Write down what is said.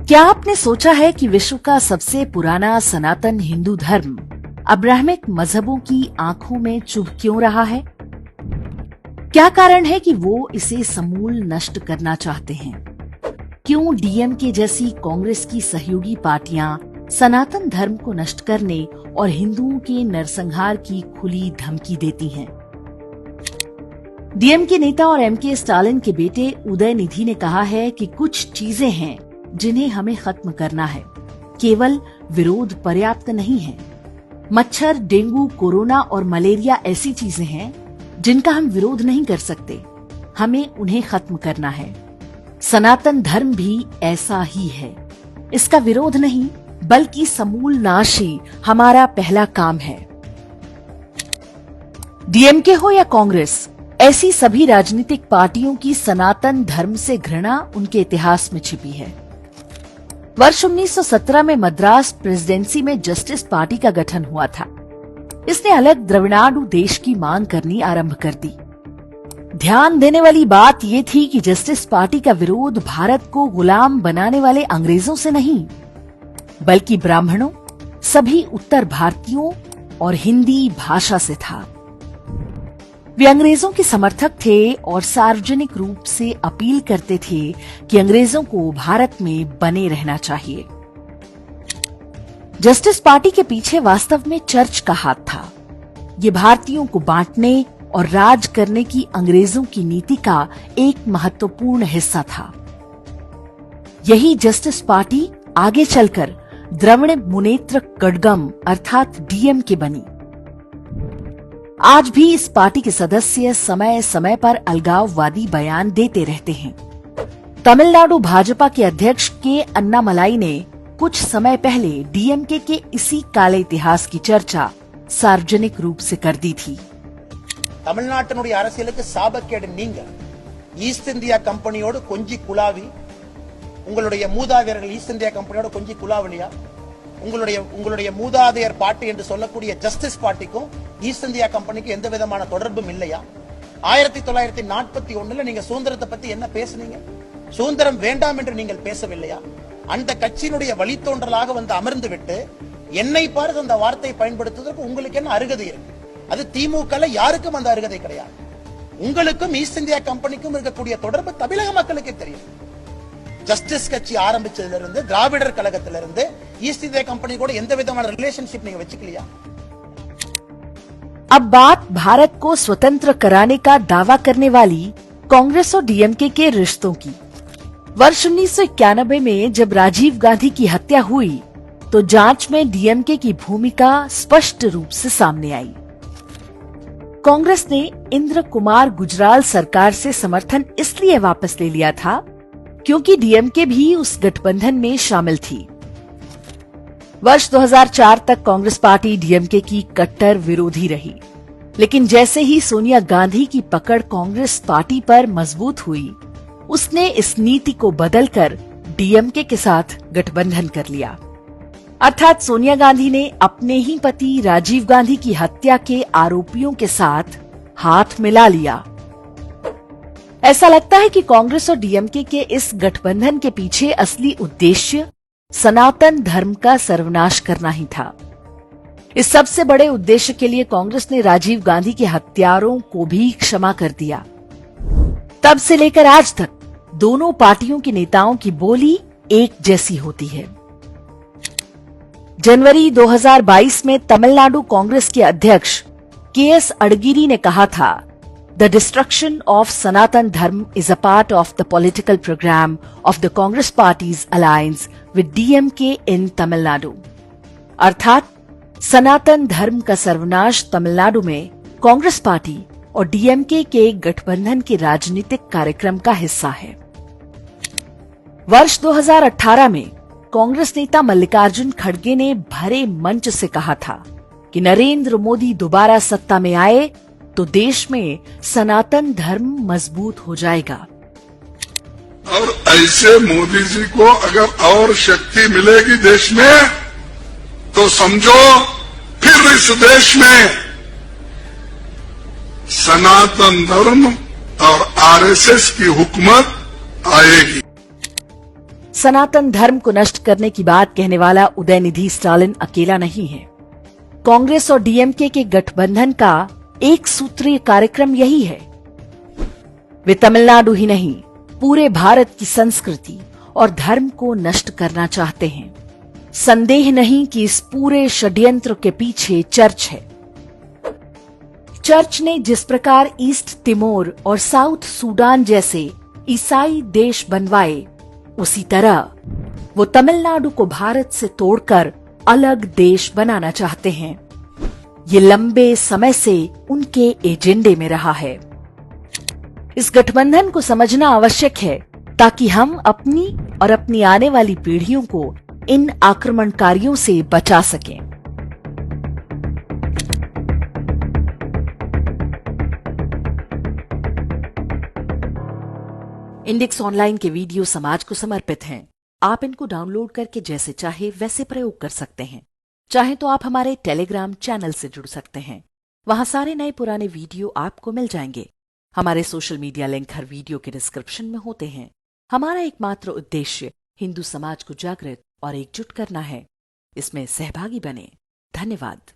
क्या आपने सोचा है कि विश्व का सबसे पुराना सनातन हिंदू धर्म अब्राहमिक मजहबों की आंखों में चुभ क्यों रहा है? क्या कारण है कि वो इसे समूल नष्ट करना चाहते हैं? क्यों डीएमके जैसी कांग्रेस की सहयोगी पार्टियां सनातन धर्म को नष्ट करने और हिंदुओं के नरसंहार की खुली धमकी देती हैं? डीएमके नेता और एमके स्टालिन के बेटे उदयनिधि ने कहा है कि कुछ चीजें हैं जिन्हें हमें खत्म करना है। केवल विरोध पर्याप्त नहीं है। मच्छर, डेंगू, कोरोना और मलेरिया ऐसी चीजें हैं जिनका हम विरोध नहीं कर सकते। हमें उन्हें खत्म करना है। सनातन धर्म भी ऐसा ही है। इसका विरोध नहीं बल्कि समूल नाश ही हमारा पहला काम है। डीएमके हो या कांग्रेस, ऐसी सभी राजनीतिक पार्टियों की सनातन धर्म से घृणा उनके इतिहास में छिपी है। वर्ष 1917 में मद्रास प्रेसिडेंसी में जस्टिस पार्टी का गठन हुआ था। इसने अलग द्रविड़ाडु देश की मांग करनी आरंभ कर दी। ध्यान देने वाली बात यह थी कि जस्टिस पार्टी का विरोध भारत को गुलाम बनाने वाले अंग्रेजों से नहीं, बल्कि ब्राह्मणों, सभी उत्तर भारतीयों और हिंदी भाषा से था। वे अंग्रेजों के समर्थक थे और सार्वजनिक रूप से अपील करते थे कि अंग्रेजों को भारत में बने रहना चाहिए। जस्टिस पार्टी के पीछे वास्तव में चर्च का हाथ था। ये भारतीयों को बांटने और राज करने की अंग्रेजों की नीति का एक महत्वपूर्ण हिस्सा था। यही जस्टिस पार्टी आगे चलकर द्रविड़ मुनेत्र कड़गम अर्थात डीएमके बनी। आज भी इस पार्टी के सदस्य समय समय पर अलगाववादी बयान देते रहते हैं। तमिलनाडु भाजपा के अध्यक्ष के अन्नामलाई ने कुछ समय पहले डीएमके के इसी काले इतिहास की चर्चा सार्वजनिक रूप से कर दी थी। தமிழ்நாட்டினுடைய அரசியலுக்கு சாபக்கேடு நீங்க ஈஸ்ட் இந்தியா கம்பெனியோடு கொஞ்சி குலாவி உங்களுடைய மூதாதையர்கள் ஈஸ்ட் இந்தியா கம்பெனியோடு கொஞ்சி குலாவலியா உங்களுடைய மூதாதையர் பார்ட்டி என்று சொல்லக்கூடிய ஜஸ்டிஸ் பார்ட்டிக்கும் ஈஸ்ட் இந்தியா கம்பெனிக்கு எந்த விதமான தொடர்பும் இல்லையா? 1941 நீங்க சுதந்திரத்தை பத்தி என்ன பேசுனீங்க? சுதந்திரம் வேண்டாம் என்று நீங்கள் பேசவில்லையா? அந்த கட்சியினுடைய வழித்தோன்றலாக வந்து அமர்ந்து விட்டு என்னை பார்த்து அந்த வார்த்தையை பயன்படுத்துவதற்கு உங்களுக்கு என்ன அருகதை இருக்கு? அது திமுக யாருக்கும் அந்த அருகதை கிடையாது. உங்களுக்கும் ஈஸ்ட் இந்தியா கம்பெனிக்கும் இருக்கக்கூடிய தொடர்பு தமிழக மக்களுக்கே தெரியும். ஜஸ்டிஸ் கட்சி ஆரம்பிச்சதிலிருந்து திராவிடர் கழகத்திலிருந்து ஈஸ்ட் இந்தியா कंपनी கூட எந்த விதமான ரிலேशनशिप நீங்க வச்சுக்கலையா? अब बात भारत को स्वतंत्र कराने का दावा करने वाली कांग्रेस और डीएमके के रिश्तों की। वर्ष 1991 में जब राजीव गांधी की हत्या हुई तो जांच में डीएमके की भूमिका स्पष्ट रूप से सामने आई। कांग्रेस ने इंद्र कुमार गुजराल सरकार से समर्थन इसलिए वापस ले लिया था क्योंकि डीएमके भी उस गठबंधन में शामिल थी। वर्ष 2004 तक कांग्रेस पार्टी डीएमके की कट्टर विरोधी रही, लेकिन जैसे ही सोनिया गांधी की पकड़ कांग्रेस पार्टी पर मजबूत हुई, उसने इस नीति को बदलकर डीएमके के साथ गठबंधन कर लिया। अर्थात सोनिया गांधी ने अपने ही पति राजीव गांधी की हत्या के आरोपियों के साथ हाथ मिला लिया। ऐसा लगता है कि कांग्रेस और डीएमके के इस गठबंधन के पीछे असली उद्देश्य सनातन धर्म का सर्वनाश करना ही था। इस सबसे बड़े उद्देश्य के लिए कांग्रेस ने राजीव गांधी के हत्यारों को भी क्षमा कर दिया। तब से लेकर आज तक दोनों पार्टियों के नेताओं की बोली एक जैसी होती है। जनवरी 2022 में तमिलनाडु कांग्रेस के अध्यक्ष केएस अड़गिरी ने कहा था, The destruction of Sanatan Dharma is a part of the political program of the Congress Party's alliance with DMK in Tamil Nadu। अर्थात सनातन धर्म का सर्वनाश तमिलनाडु में कांग्रेस पार्टी और डीएमके के गठबंधन के राजनीतिक कार्यक्रम का हिस्सा है। वर्ष 2018 में कांग्रेस नेता मल्लिकार्जुन खड़गे ने भरे मंच से कहा था कि नरेंद्र मोदी दोबारा सत्ता में आए तो देश में सनातन धर्म मजबूत हो जाएगा। और ऐसे मोदी जी को अगर और शक्ति मिलेगी देश में तो समझो फिर इस देश में सनातन धर्म और आरएसएस की हुकूमत आएगी। सनातन धर्म को नष्ट करने की बात कहने वाला उदयनिधि स्टालिन अकेला नहीं है। कांग्रेस और डीएमके के गठबंधन का एक सूत्रीय कार्यक्रम यही है। वे तमिलनाडु ही नहीं, पूरे भारत की संस्कृति और धर्म को नष्ट करना चाहते हैं। संदेह नहीं कि इस पूरे षड्यंत्र के पीछे चर्च है। चर्च ने जिस प्रकार ईस्ट तिमोर और साउथ सूडान जैसे ईसाई देश बनवाए, उसी तरह वो तमिलनाडु को भारत से तोड़कर अलग देश बनाना चाहते हैं। ये लंबे समय से उनके एजेंडे में रहा है। इस गठबंधन को समझना आवश्यक है ताकि हम अपनी और अपनी आने वाली पीढ़ियों को इन आक्रमणकारियों से बचा सकें। इंडेक्स ऑनलाइन के वीडियो समाज को समर्पित हैं। आप इनको डाउनलोड करके जैसे चाहे वैसे प्रयोग कर सकते हैं। चाहे तो आप हमारे टेलीग्राम चैनल से जुड़ सकते हैं। वहां सारे नए पुराने वीडियो आपको मिल जाएंगे। हमारे सोशल मीडिया लिंक हर वीडियो के डिस्क्रिप्शन में होते हैं। हमारा एकमात्र उद्देश्य हिंदू समाज को जागृत और एकजुट करना है। इसमें सहभागी बने। धन्यवाद।